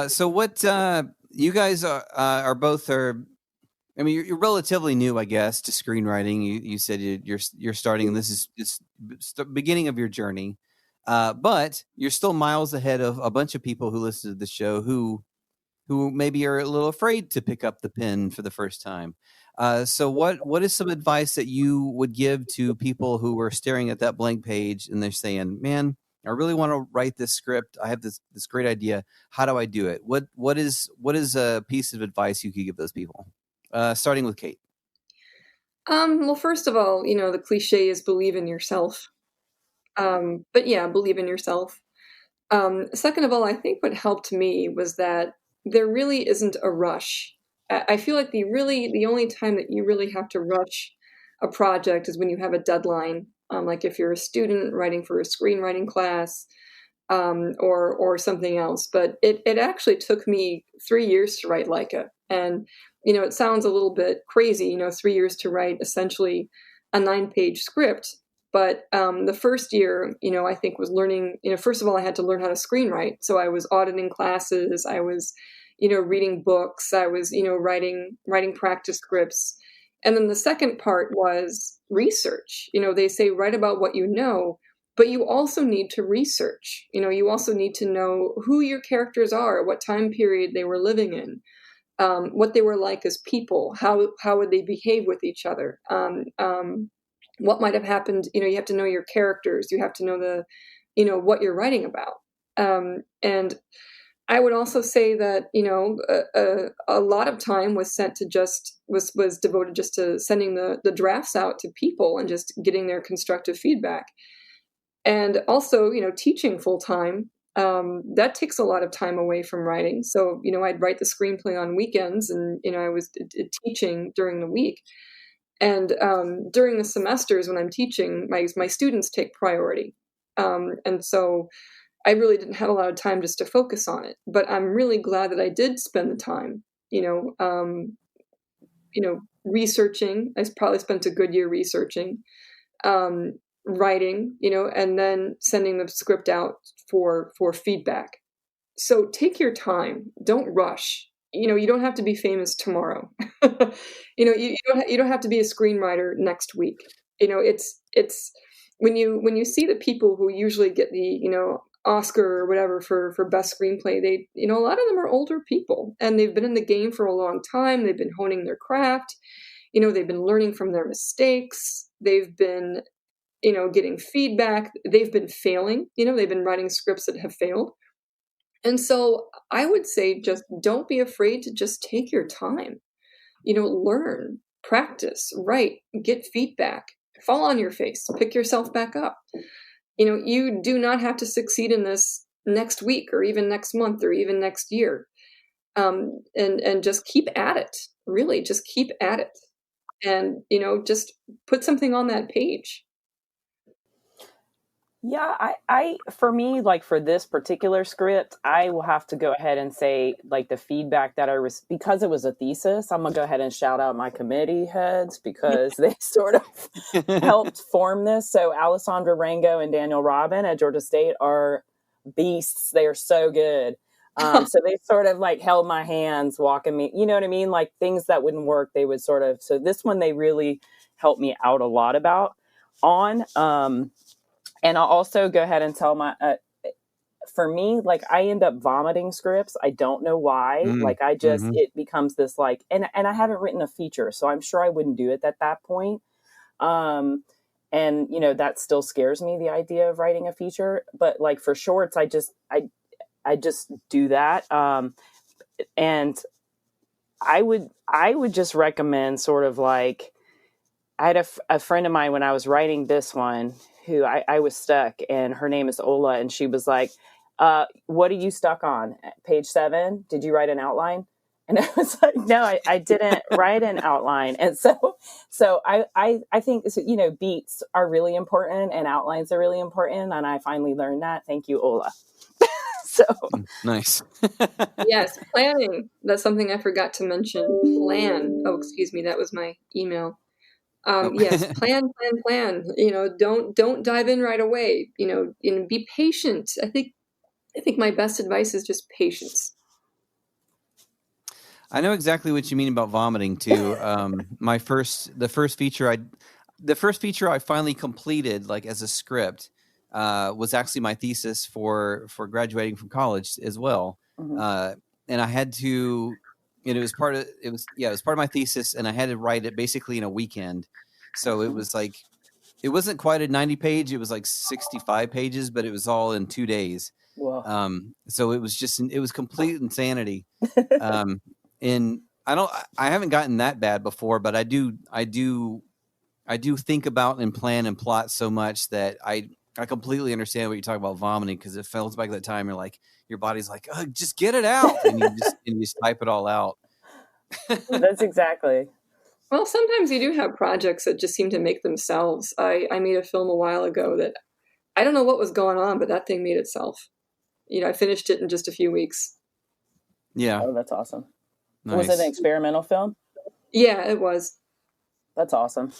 So what you guys are both are. I mean, you're relatively new, I guess, to screenwriting. You said you're starting, and this is just the beginning of your journey. But you're still miles ahead of a bunch of people who listen to the show who maybe are a little afraid to pick up the pen for the first time. So what is some advice that you would give to people who are staring at that blank page and they're saying, "Man, I really want to write this script. I have this great idea. How do I do it?" What is a piece of advice you could give those people? Starting with Kate. Well, first of all, the cliche is believe in yourself. But yeah, believe in yourself. Second of all, I think what helped me was that there really isn't a rush. I feel like the only time that you really have to rush a project is when you have a deadline. Like if you're a student writing for a screenwriting class, or something else. But it actually took me 3 years to write Leica. And, it sounds a little bit crazy, 3 years to write essentially a 9-page script. But the first year, I think was learning, first of all, I had to learn how to screenwrite. So I was auditing classes. I was, reading books. I was, writing practice scripts. And then the second part was research. They say write about what you know, but you also need to research. You also need to know who your characters are, what time period they were living in, what they were like as people, how would they behave with each other, what might have happened. You have to know your characters. You have to know what you're writing about. And I would also say that a lot of time was sent to was devoted just to sending the drafts out to people and just getting their constructive feedback. And also, teaching full time, that takes a lot of time away from writing. So, I'd write the screenplay on weekends and, I was teaching during the week. And during the semesters when I'm teaching, my students take priority. And so I really didn't have a lot of time just to focus on it. But I'm really glad that I did spend the time, researching. I probably spent a good year researching. Writing, and then sending the script out for feedback. So take your time. Don't rush. You don't have to be famous tomorrow. You don't have to be a screenwriter next week. It's when you see the people who usually get the Oscar or whatever for best screenplay, they a lot of them are older people and they've been in the game for a long time. They've been honing their craft. They've been learning from their mistakes. They've been getting feedback. They've been failing. They've been writing scripts that have failed. And so I would say just don't be afraid to just take your time. Learn, practice, write, get feedback, fall on your face, pick yourself back up. You do not have to succeed in this next week or even next month or even next year. And just keep at it. Really, just keep at it. And, just put something on that page. Yeah, I for me, like for this particular script, I will have to go ahead and say like the feedback that I because it was a thesis, I'm gonna go ahead and shout out my committee heads because they sort of helped form this. So Alessandra Rango and Daniel Robin at Georgia State are beasts. They are so good. So they sort of like held my hands, walking me, you know what I mean? Like things that wouldn't work, they would sort of, so this one, they really helped me out a lot and I'll also go ahead and tell for me, like I end up vomiting scripts. I don't know why. Like I just, it becomes this like, and I haven't written a feature, so I'm sure I wouldn't do it at that point. And that still scares me, the idea of writing a feature, but like for shorts, I just do that. And I would just recommend sort of like, I had a friend of mine when I was writing this one who I was stuck, and her name is Ola. And she was like, what are you stuck on? Page 7? Did you write an outline? And I was like, no, I didn't write an outline. And so I think, beats are really important and outlines are really important. And I finally learned that. Thank you, Ola. So nice. Yes, planning. That's something I forgot to mention. Plan. Oh, excuse me. That was my email. Yes, plan. Don't dive in right away. Be patient. I think my best advice is just patience. I know exactly what you mean about vomiting too. The first feature I finally completed, like as a script, was actually my thesis for graduating from college as well. Mm-hmm. And I had to, and it was part of my thesis, and I had to write it basically in a weekend. So it was like, it wasn't quite a 90-page; it was like 65 pages, but it was all in 2 days. Well, So it was complete insanity. Um, and I haven't gotten that bad before, but I do think about and plan and plot so much that I completely understand what you're talking about vomiting, because it feels back at that time. You're like, your body's like, oh, just get it out, and you just type it all out. that's exactly. Well, sometimes you do have projects that just seem to make themselves. I made a film a while ago that I don't know what was going on, but that thing made itself. I finished it in just a few weeks. Yeah. Oh, that's awesome. Nice. Was it an experimental film? Yeah, it was. That's awesome.